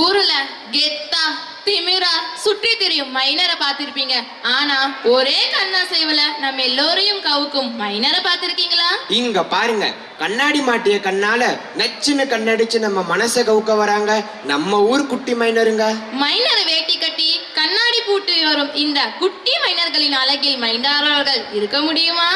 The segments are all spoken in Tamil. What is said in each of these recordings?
ஊர்ல கெத்தா திமிரா சுற்றி திரியும் மைனரை பார்த்திருப்பீங்க. ஆனா ஒரே கண்ணாசைவுல நம்ம எல்லோரையும் கவுக்கும் மைனரை பார்த்திருக்கீங்களா? இங்க பாருங்க, கண்ணாடி மாட்டிய கண்ணால நச்சுன்னு கண்ணடிச்சு நம்ம மனசை கவுக்க வராங்க நம்ம ஊர் குட்டி மைனருங்க. மைனரை வேட்டி கட்டி கண்ணாடி பூட்டி வரும் இந்த குட்டி மைனர்களின் அழகில் மைனாரர்கள் இருக்க முடியுமா?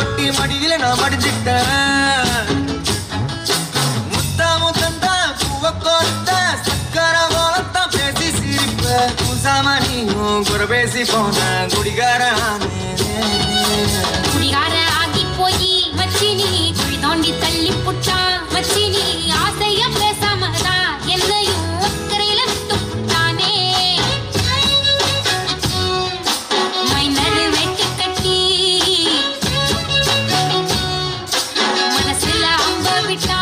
ஒட்டி மடியில நான் மடிஞ்சிட்டேன். முத்தா முத்தந்தா பூவக்கோத்த சக்கர போலத்தான் பேசி சிரிப்ப குசாமணியும் குறை பேசி போன குடிகார ஆகி போய் மச்சினி குழி தோண்டி தள்ளி புட்டா. மச்சினி ஆசைய பேசாமதான் என்னையும் அக்கறையில விட்டு புட்டானே. மைனர் வெட்டி கட்டி மனசுல அம்ப விட்டா.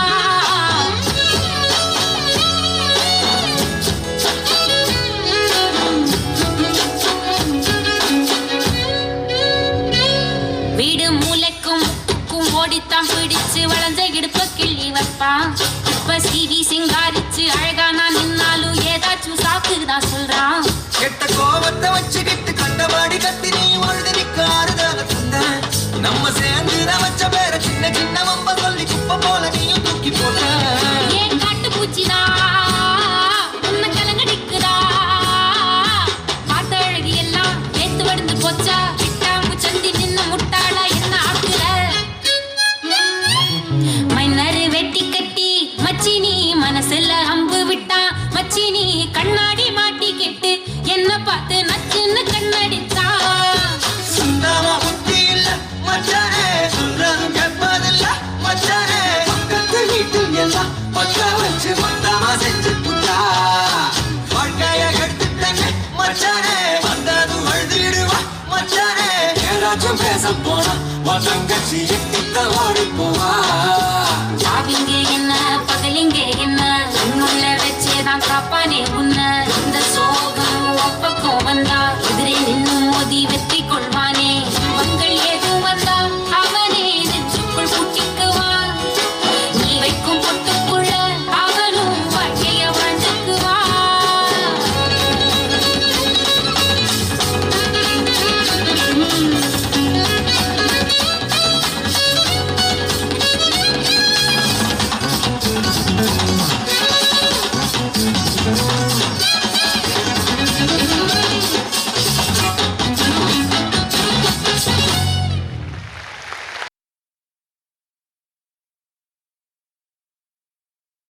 வீடு மூளைக்கும் முத்துக்கும் ஓடித்தான் பிடிச்சு வளர்ந்த இடுப்ப கிள்ளி வைப்பான். இப்ப சிவி சிங்காரிச்சு அழகா நான் நின்னாலும் ஏதாச்சும் சாக்குதான் சொல்றான். கெட்ட கோபத்தை வச்சுக்கிட்டு கண்டபாடி கத்தி நீ வாழ்ந்திருக்க ஆறுதல தந்த. நம்ம சேர்ந்து வச்ச பேர சின்ன சின்ன வம்ப சொல்லி குப்பை போல நீயும் தூக்கி போட்ட. ஏன் காட்டு பூச்சிதா உன்னை கலங்கடிக்குதா. பார்த்த அழகி எல்லாம் நேத்து வடிந்து போச்சா. விட்டாம்பு சந்தி நின்ன முட்டாளா என்ன ஆக்குற. மைனர் வெட்டி கட்டி மச்சினி மனசுல அம்பு விட்டான். மச்சினி கண்ணாடி மாட்டிக்கிட்டு என்ன பார்த்து நச்சுன்னு கண்ணடிச்சா. சுந்தரமா புத்தி இல்ல மச்சானே, சொல்றதும் கேட்பதில்ல மச்சானே. பக்கத்து வீட்டில் எல்லாம் பக்கா வச்சு மொத்தமா செஞ்சு புட்டா. வாழ்க்கைய கெடுத்துட்டேன்னு மச்சானே, வந்தது அழுதுடுவா மச்சானே. ஏதாச்சும் பேச போனா தங்கச்சி எட்டித்த ஓடி போவா.